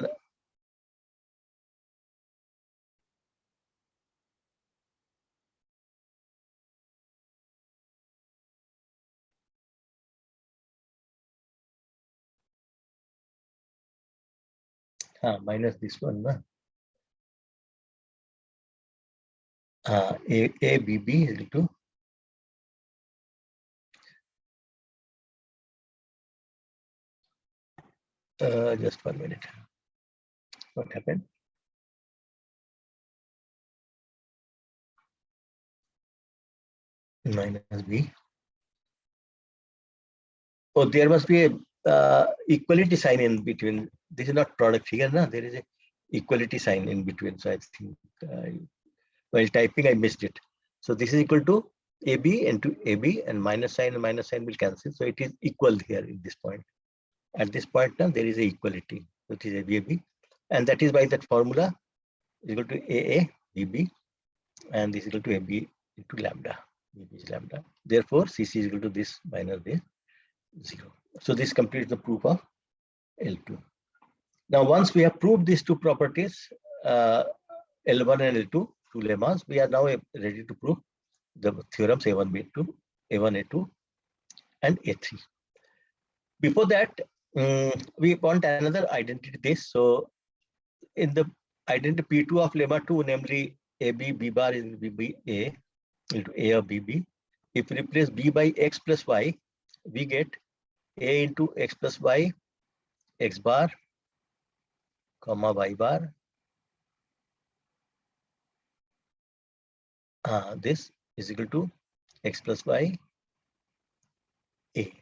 minus this one. ABB is equal to, just 1 minute. What happened? Minus B. Oh, there must be a equality sign in between. This is not product here, no? There is a equality sign in between. So I think while typing, I missed it. So this is equal to AB into AB, and minus sign will cancel. So it is equal here in this point. At this point now, there is a equality, which is AB, and that is by that formula is equal to AA BB, and this is equal to AB into lambda. BB is lambda. Therefore, CC is equal to this minus this 0. So this completes the proof of L2. Now, once we have proved these two properties, L1 and L2, two lemmas, we are now ready to prove the theorems A1, B2, A1, A2, and A3. Before that, we want another identity test. So in the identity P2 of lemma 2, namely AB, B bar is B A into A of BB. If we replace B by X plus Y, we get A into X plus Y, X bar, comma Y bar. This is equal to X plus Y, A.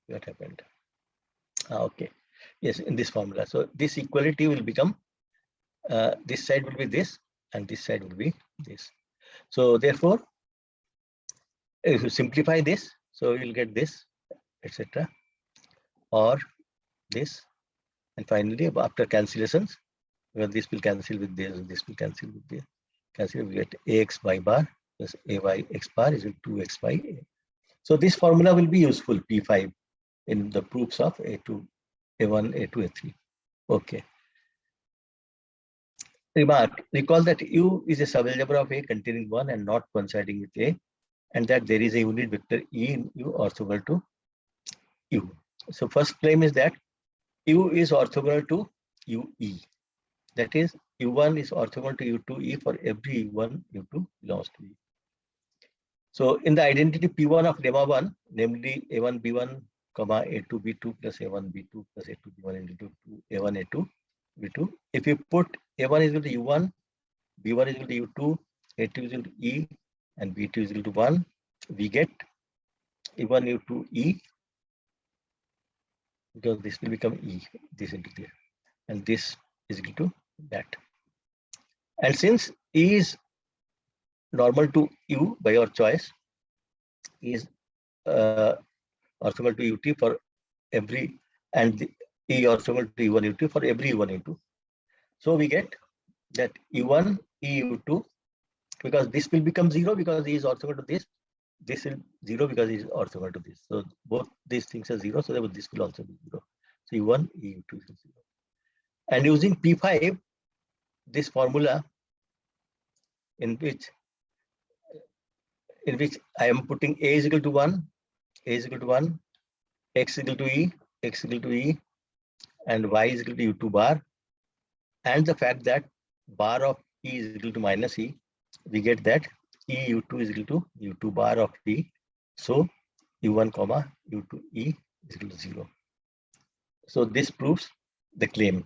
What happened? Okay. Yes, in this formula. So this equality will become, this side will be this, and this side will be this. So therefore, if you simplify this, so you'll get this, etc., or this, and finally after cancellations, well, this will cancel with this will cancel with this. Cancel, we get ax y bar plus ay x bar is equal to 2xy. So this formula will be useful, P5, in the proofs of A2, A1, A2, A3. Okay. Remark, recall that U is a subalgebra of A containing 1 and not coinciding with A, and that there is a unit vector E in U orthogonal to U. So first claim is that U is orthogonal to UE. That is, U1 is orthogonal to U2E for every U1, U2 belongs to E. So in the identity P1 of lemma 1, namely A1, B1, comma A2, B2 plus A1, B2 plus A2, B1 into A1, A2, B2. If you put A1 is equal to U1, B1 is equal to U2, A2 is equal to E, and B2 is equal to 1, we get E1, U2, E, because this will become E, this integral, and this is equal to that. And since E is normal to U by your choice, is orthogonal to UT for every, and the E orthogonal to U1, U2 for every U1, U2. So we get that U1, E, U2, because this will become 0 because E is orthogonal to this. This is 0 because E is orthogonal to this. So both these things are 0, so therefore this will also be 0. So U1, E, U2 is 0. And using P5, this formula in which I am putting A is equal to 1, A is equal to 1, X is equal to E, X is equal to E, and Y is equal to U2 bar, and the fact that bar of E is equal to minus E, we get that E U2 is equal to U2 bar of E. So U1 comma U2 E is equal to 0. So this proves the claim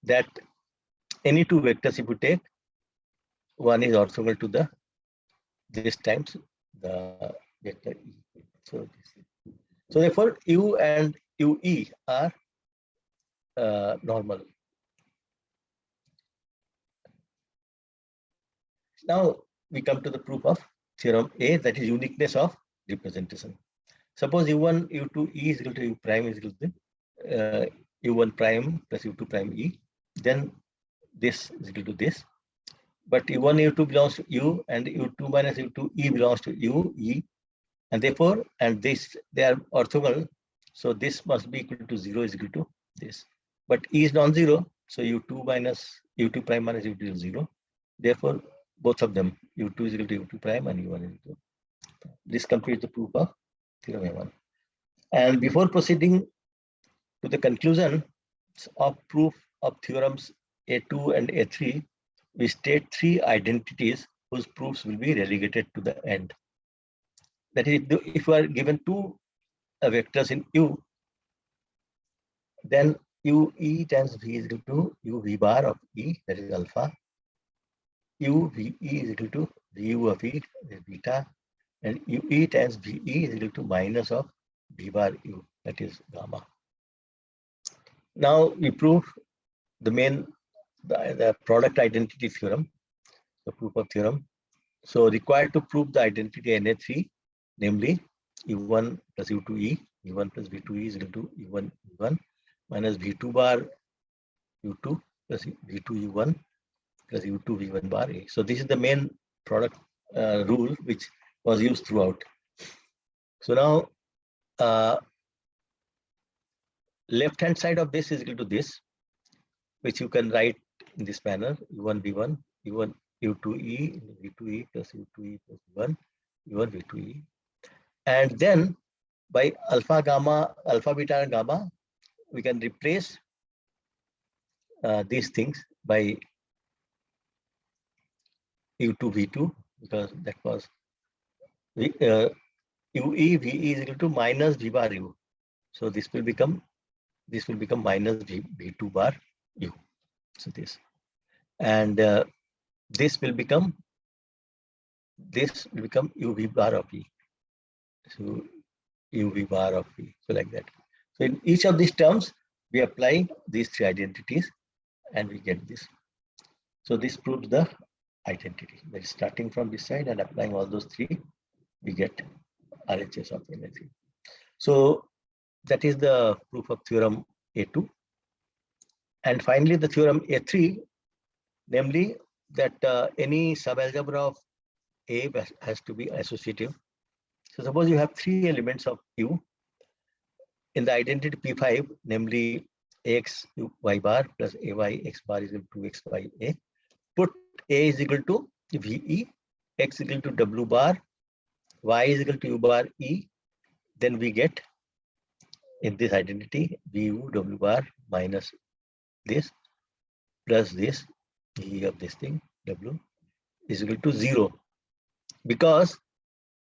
that any two vectors, if you take, one is orthogonal to the this times the vector E. So therefore U and UE are normal. Now we come to the proof of theorem A, that is uniqueness of representation. Suppose U1, U2, E is equal to U prime is equal to U1 prime plus U2 prime E, then this is equal to this. But U1, U2 belongs to U, and U2 minus U2 E belongs to U, E, and therefore, and this, they are orthogonal. So this must be equal to 0 is equal to this. But E is non-zero, so U2 minus U2 prime minus U2 is 0. Therefore, both of them, U2 is equal to U2 prime and U1 is equal to. This completes the proof of theorem A1. And before proceeding to the conclusion of proof of theorems A2 and A3, we state three identities whose proofs will be relegated to the end. That is, if you are given two vectors in U, then UE times V is equal to UV bar of E, that is alpha. UVE is equal to VU of E, that is beta, and UE times VE is equal to minus of V bar U, that is gamma. Now we prove the main, the product identity theorem, the proof of theorem. So required to prove the identity Na3, namely U1 plus U2E, U1 plus V2E is equal to U1 U1 minus V2 bar U2 plus V2 U1 plus U2 V1 bar A. So this is the main product rule which was used throughout. So now left hand side of this is equal to this, which you can write in this manner: U1 V1, U1 U2E, V2E plus U2E plus U1, U1 V2E. And then by alpha, gamma, alpha, beta, and gamma, we can replace these things by U2 V2, because that was UE VE is equal to minus V bar U. So this will become minus V2 bar U. So this, and this will become UV bar of E. So u v bar of v. So like that. So in each of these terms, we apply these three identities and we get this. So this proves the identity. That is starting from this side and applying all those three, we get RHS of anything. So that is the proof of theorem A2. And finally, the theorem A3, namely that any subalgebra of A has to be associative. So suppose you have three elements of U in the identity P5, namely AX y bar plus AY x bar is equal to X by A. Put A is equal to VE, X is equal to W bar, Y is equal to U bar E. Then we get in this identity VU W bar minus this plus this E of this thing W is equal to 0, because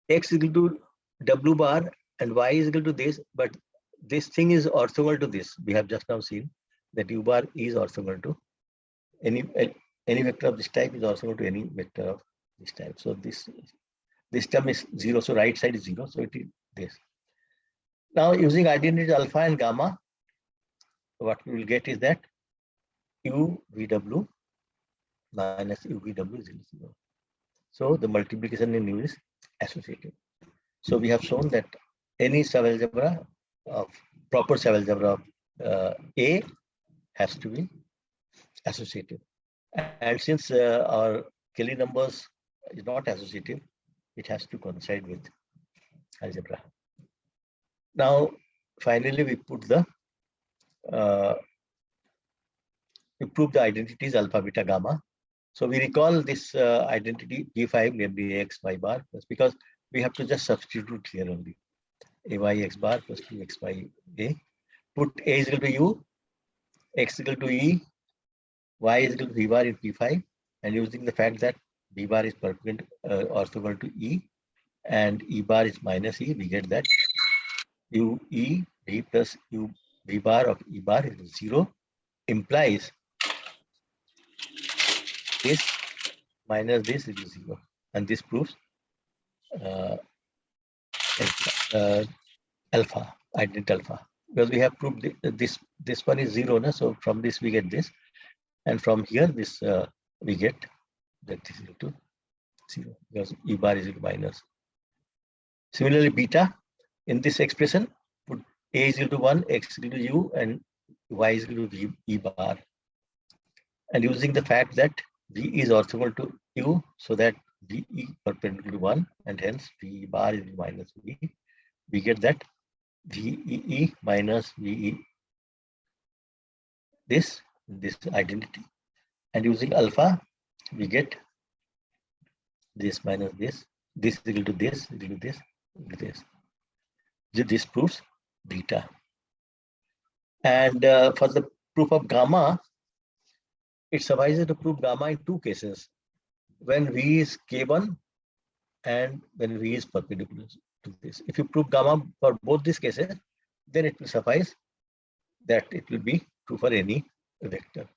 X is equal to W bar and Y is equal to this, but this thing is orthogonal to this. We have just now seen that U bar is orthogonal to any vector of this type is orthogonal to any vector of this type. So this term is 0. So right side is 0. So it is this. Now using identities alpha and gamma, what we will get is that U VW minus U VW is 0. So the multiplication in U is associative. So we have shown that any subalgebra of proper subalgebra of A has to be associative. And since our Kelly numbers is not associative, it has to coincide with algebra. Now, finally, we put the we prove the identities alpha, beta, gamma. So we recall this identity P5, namely AX y bar, because we have to just substitute here only. AY x bar plus 2x by A. Put A is equal to U, X is equal to E, Y is equal to V bar in P5, and using the fact that V bar is perpendicular orthogonal to E and E bar is minus E, we get that U E V plus U V bar of E bar is 0, implies this minus this is 0, and this proves alpha, identity alpha, because we have proved this one is 0, no? So from this we get this, and from here this we get that this is equal to 0, because E bar is equal to minus. Similarly, beta, in this expression, put A is equal to 1, X is equal to U, and Y is equal to V E bar. And using the fact that V is orthogonal to U, so that VE perpendicular to 1, and hence V bar is minus V, we get that VEE minus VE, this identity. And using alpha, we get this minus this is equal to this, equal to this, equal to this. This proves beta. And for the proof of gamma, it suffices to prove gamma in two cases: when V is K1 and when V is perpendicular to this. If you prove gamma for both these cases, then it will suffice that it will be true for any vector.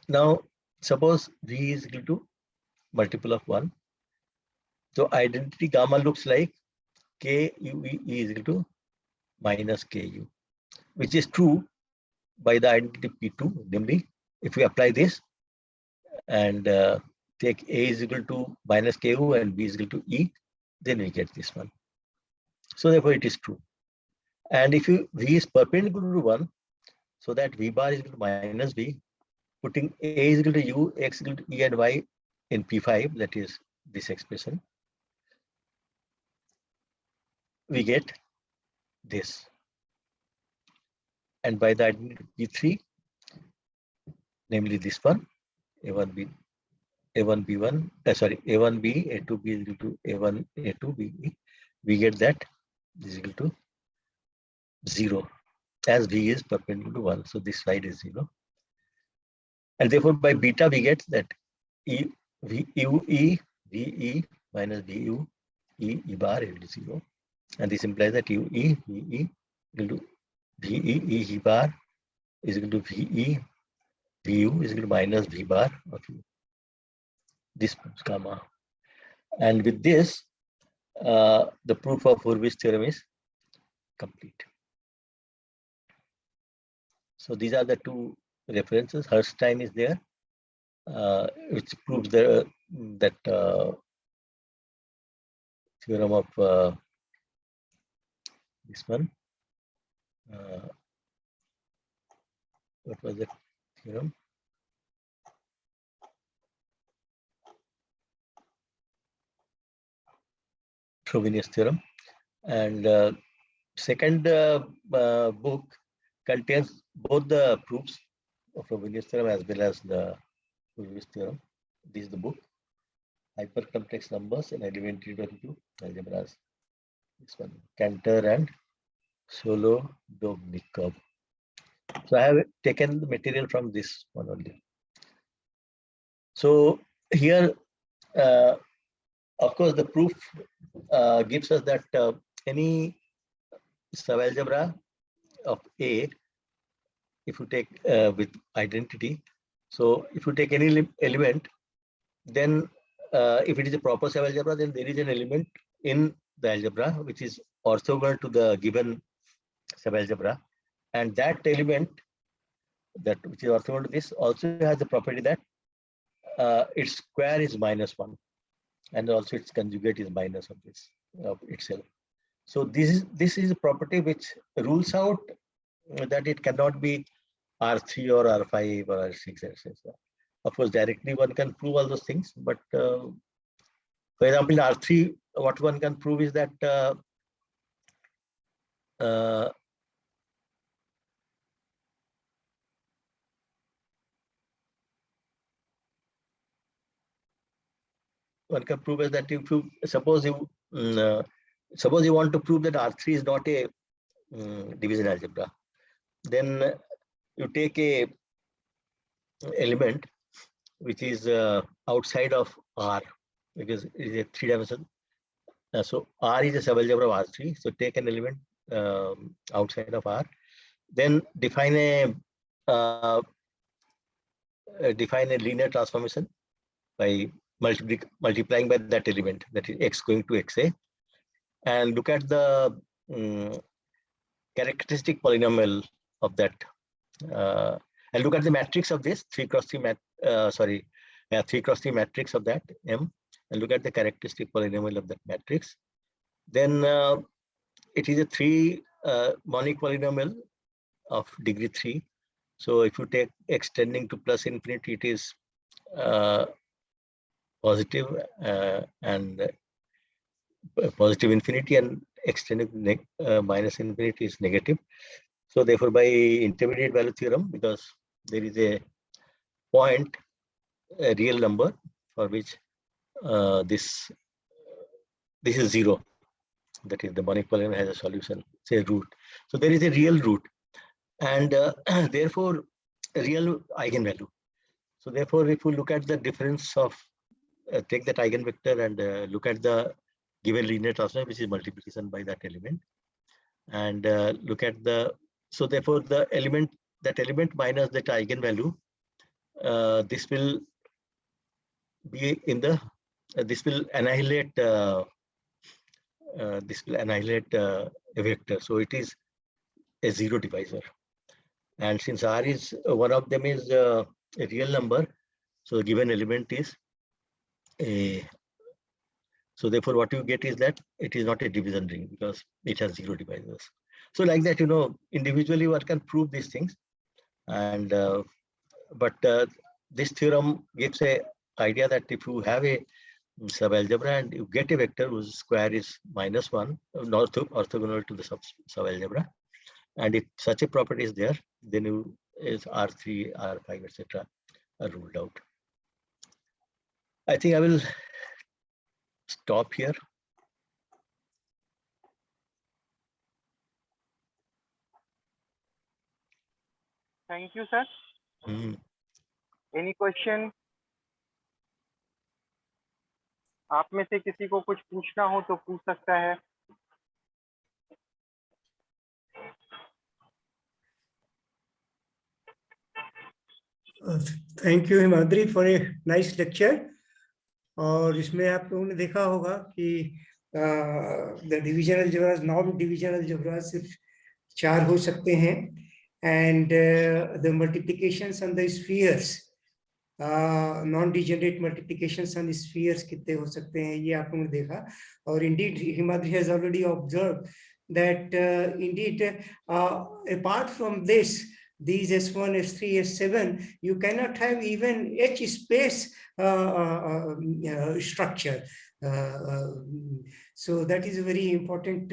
Now, suppose V is equal to multiple of 1. So identity gamma looks like KUE is equal to minus KU, which is true by the identity P2, namely, if we apply this and take A is equal to minus KU and B is equal to E, then we get this one. So therefore it is true. And if V is perpendicular to 1, so that V bar is equal to minus V, putting A is equal to U, X is equal to E and Y in P5, that is this expression, we get this. And by the identity P3, namely this one, A1B, A1B1, A1B, A2B is equal to A1, A2B, we get that this is equal to 0, as V is perpendicular to 1. So this side is 0. And therefore by beta we get that UE, VE minus VU, E bar is equal to 0. And this implies that UE, VE equal to VE, E bar is equal to VE, VU is equal to minus V bar of U. This proves gamma. And with this, the proof of Hurwitz theorem is complete. So these are the two references. Herstein is there, which proves that theorem of this one. What was the theorem? Frobenius theorem. And second book contains both the proofs of Frobenius theorem as well as the Hurwitz theorem. This is the book, Hypercomplex Numbers and Elementary to Algebras. This one, Cantor and Solodovnikov. So I have taken the material from this one only. So here, of course, the proof gives us that any subalgebra of A, if you take with identity, so if you take any element, then if it is a proper subalgebra, then there is an element in the algebra which is orthogonal to the given subalgebra, and that element which is orthogonal to this also has the property that its square is -1, and also its conjugate is minus of this itself. So this is a property which rules out that it cannot be R3 or R5 or R6, etc. Of course, directly one can prove all those things, but for example, in R3, what one can prove is that one can prove is that if you suppose you want to prove that R3 is not a division algebra, then you take a element which is outside of R, because it is a three-dimensional. So R is a subalgebra of R3. So take an element outside of R, then define a linear transformation by multiplying by that element, that is x going to xa, and look at the characteristic polynomial of that, and look at the matrix of this 3x3 3x3 matrix of that M, and look at the characteristic polynomial of that matrix. Then it is a monic polynomial of degree 3. So if you take x tending to plus infinity, it is positive and positive infinity, and x tending to minus infinity is negative. So therefore, by intermediate value theorem, because there is a point, a real number for which this is 0, that is the monic polynomial has a solution, say root. So there is a real root, and therefore a real eigenvalue. So therefore, if you look at the difference of take that eigenvector and look at the given linear transform, which is multiplication by that element, and look at the, so therefore the element, that element minus that eigenvalue, this will be in the this will annihilate a vector. So it is a 0 divisor, and since R is one of them is a real number, so the given element is a, so therefore what you get is that it is not a division ring because it has 0 divisors. So like that, individually one can prove these things, and but this theorem gives a idea that if you have a subalgebra and you get a vector whose square is -1, not orthogonal to the subalgebra, and if such a property is there, then you is R3, R5, etc. are ruled out. I think I will stop here. Thank you, sir. Any question? आप में से किसी को कुछ पूछना हो तो पूछ सकता है. Thank you, Himadri, for a nice lecture. और इसमें आप लोगों ने देखा होगा कि the division algebras, non-division algebras सिर्फ 4 हो सकते हैं, and the multiplications on the spheres, non-degenerate multiplications on spheres कितने हो सकते हैं, ये आप लोगों ने देखा. और indeed Himadri has already observed that indeed apart from this, these S1, S3, S7, you cannot have even H space structure. So that is a very important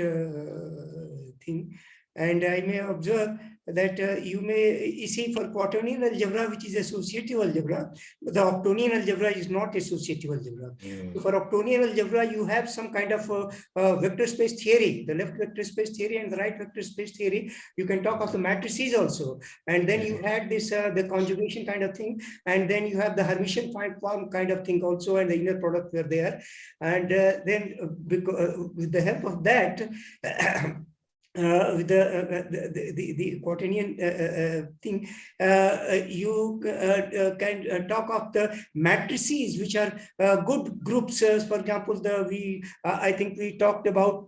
thing. And I may observe that you may see for quaternion algebra, which is associative algebra, the octonian algebra is not associative algebra. So for octonian algebra, you have some kind of vector space theory, the left vector space theory and the right vector space theory. You can talk of the matrices also. And then you had this, the conjugation kind of thing. And then you have the Hermitian form kind of thing also, and the inner product were there. And then with the help of that, with the quaternion thing, you can talk of the matrices which are good groups. For example, I think we talked about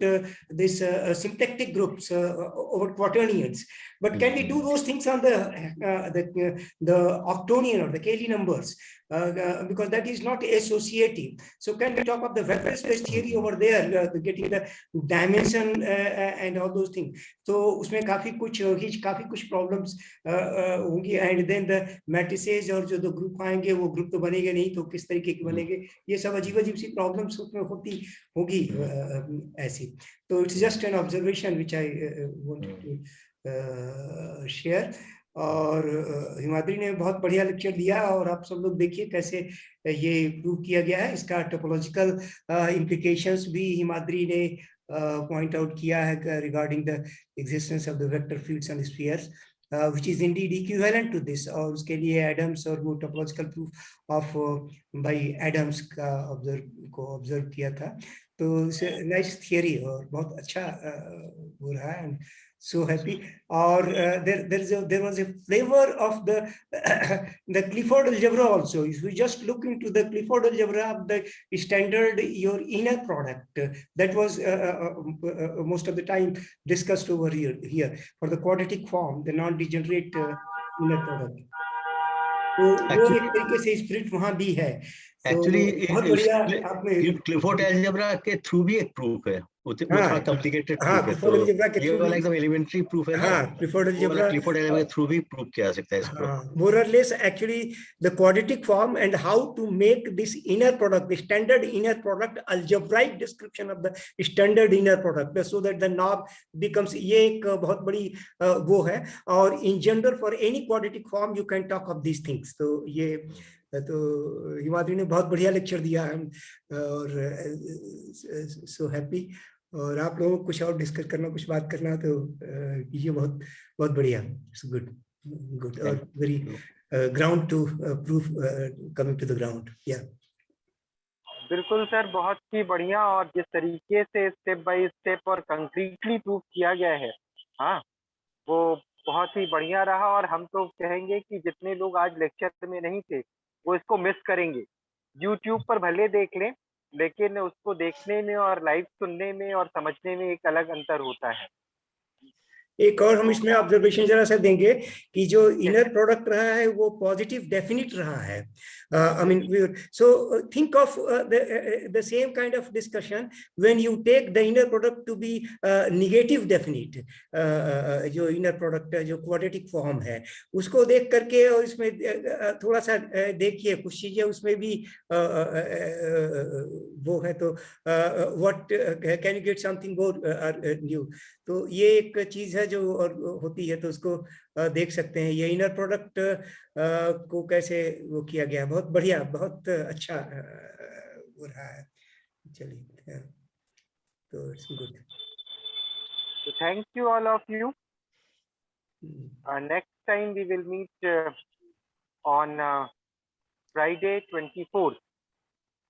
this symplectic groups over quaternions. But can we do those things on the octonian or the Cayley numbers? Because that is not associative. So can we talk of the vector space theory over there, getting the dimension and all those things? So उसमें काफी कुछ problems होंगी, and then the matrices और जो दो group आएंगे वो group तो बनेंगे नहीं, तो किस तरीके के बनेंगे, ये सब अजीब सी problems उसमें होगी ऐसी. तो it's just an observation which I wanted to share. और हिमाद्री ने बहुत बढ़िया लेक्चर दिया, और आप सब लोग देखिए कैसे ये प्रूव किया गया है. इसका टोपोलॉजिकल implications भी हिमाद्री ने point out किया है regarding the existence of the vector fields and spheres, which is indeed equivalent to this. और उसके लिए एडम्स और वो topological proof of by Adams को ऑब्जर्व किया था. तो नाइस थियरी और बहुत अच्छा हो रहा है. And so happy. Or there was a flavor of the the Clifford algebra also. If we just look into the Clifford algebra of the standard your inner product, that was most of the time discussed over here for the quadratic form, the non-degenerate inner product. तो वो एक तरीके से spirit वहां भी है. Actually बहुत बढ़िया आपने क्लिफोर्ड अलजेब्रा के थ्रू भी एक प्रूफ है, वो थोड़ा कॉम्प्लिकेटेड प्रूफ है. क्लिफोर्ड अलजेब्रा के थ्रू वाला एकदम एलिमेंट्री प्रूफ है ना. क्लिफोर्ड अलजेब्रा के थ्रू भी प्रूफ किया जा सकता है इसको. मोर और less actually the quadratic form and how to make this inner product, the standard inner product, algebraic description of the standard inner product, so that the knob becomes, ये एक बहुत बड़ी वो है. और in general for any quadratic form you can talk of these things. तो ये तो हिमाद्री ने बहुत बढ़िया लेक्चर दिया है, और सो हैप्पी. और आप लोगों को कुछ और डिस्कस करना, कुछ बात करना तो ये बहुत बहुत बढ़िया. गुड और very ground to proof, coming to the ground. या बिल्कुल सर, बहुत ही बढ़िया, और जिस तरीके से स्टेप बाय स्टेप और कंक्रीटली प्रूफ किया गया है, हाँ, वो बहुत ही बढ़िया रहा. और हम तो कहेंगे कि जितने लोग आज लेक्चर में नहीं थे वो इसको मिस करेंगे. YouTube पर भले देख लें, लेकिन उसको देखने में और लाइव सुनने में और समझने में एक अलग अंतर होता है. एक और हम इसमें ऑब्जर्वेशन जरा सा देंगे कि जो इनर प्रोडक्ट रहा है वो पॉजिटिव डेफिनिट रहा है. I mean so think of the same kind of discussion when you take the inner product to be negative definite. जो इनर प्रोडक्ट है, जो क्वाड्रेटिक फॉर्म है, उसको देख करके और इसमें थोड़ा सा देखिए कुछ चीजें उसमें भी वो है. तो what can you get something more new. तो ये एक चीज है जो और होती है, तो उसको देख सकते हैं. ये इनर प्रोडक्ट को कैसे वो किया गया, बहुत बढ़िया, बहुत अच्छा हो रहा है. चलिए, तो it's good. Thank you all of you. Next time we will meet on Friday 24th,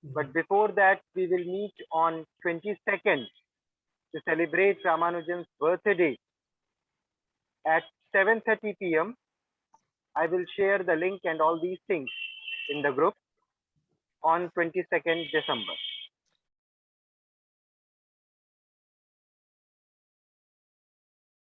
but before that we will meet on 22nd to celebrate Ramanujan's birthday at 7:30 p.m. I will share the link and all these things in the group on 22nd December.